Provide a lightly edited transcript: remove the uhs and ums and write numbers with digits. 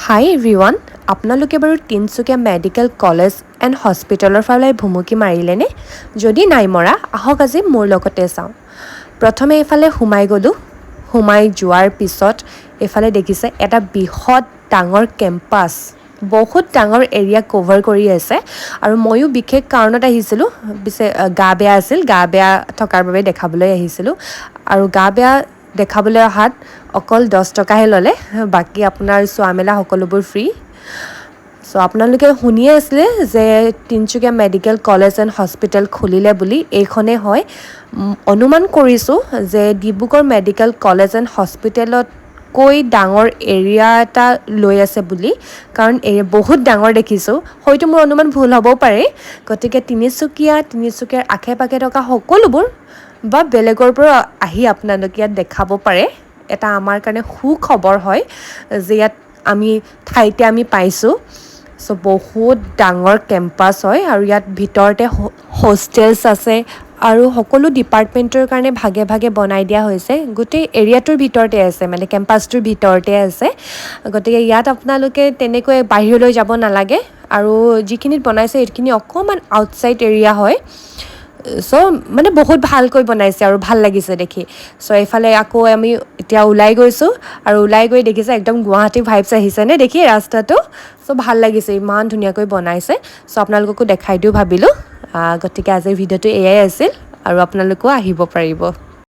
হাই everyone, আপোনালোকে বাৰু Tinsukia medical college and হস্পিটেলৰ ফালে ভুমুকি মাৰিলেনে? যদি নাই মৰা, আহক আজি মোৰ লগতে চাওঁ। প্ৰথমে এইফালে সোমাই গ'লোঁ। সোমাই যোৱাৰ পিছত এইফালে দেখিছে এটা বৃহৎ ডাঙৰ কেম্পাছ, বহুত ডাঙৰ এৰিয়া কভাৰ কৰি আছে। আৰু ময়ো বিশেষ কাৰণত আহিছিলোঁ, পিছে গা বেয়া আছিল, গা বেয়া থকাৰ বাবে দেখাবলৈ আহিছিলোঁ। আৰু গা বেয়া দেখাবলৈ অহাত অকল 10 টকাহে ল'লে, বাকী আপোনাৰ চোৱা মেলা সকলোবোৰ ফ্ৰী। চ' আপোনালোকে শুনিয়ে আছিলে যে Tinsukia medical college and hospital খুলিলে বুলি। এইখনেই হয়। অনুমান কৰিছোঁ যে ডিব্ৰুগড় মেডিকেল কলেজ এণ্ড হস্পিটেলতকৈ ডাঙৰ এৰিয়া এটা লৈ আছে বুলি, কাৰণ বহুত ডাঙৰ দেখিছোঁ। হয়তো মোৰ অনুমান ভুল হ'বও পাৰে। গতিকে তিনিচুকীয়াৰ আশে পাশে থকা সকলোবোৰ বা বেলেগৰ পৰা আহি আপোনালোকে ইয়াত দেখাব পাৰে। এটা আমাৰ কাৰণে সুখবৰ হয় যে ইয়াত ঠাইতে আমি পাইছোঁ। চ' বহুত ডাঙৰ কেম্পাছ হয় আৰু ইয়াত ভিতৰতে হোষ্টেলছ আছে আৰু সকলো ডিপাৰ্টমেণ্টৰ কাৰণে ভাগে ভাগে বনাই দিয়া হৈছে। গোটেই এৰিয়াটোৰ ভিতৰতে আছে, মানে কেম্পাছটোৰ ভিতৰতে আছে। গতিকে ইয়াত আপোনালোকে তেনেকৈ বাহিৰলৈ যাব নালাগে। আৰু যিখিনিত বনাইছে সেইখিনি অকণমান আউটছাইড এৰিয়া হয়। চ' মানে বহুত ভালকৈ বনাইছে আৰু ভাল লাগিছে দেখি। চ' এইফালে আকৌ আমি এতিয়া ওলাই গৈছোঁ আৰু ওলাই গৈ দেখিছে একদম গুৱাহাটী ভাইবছ আহিছেনে দেখি ৰাস্তাটো। চ' ভাল লাগিছে, ইমান ধুনীয়াকৈ বনাইছে। চ' আপোনালোককো দেখাই দিওঁ ভাবিলোঁ। গতিকে আজিৰ ভিডিঅ'টো এয়াই আছিল আৰু আপোনালোকেও আহিব পাৰিব।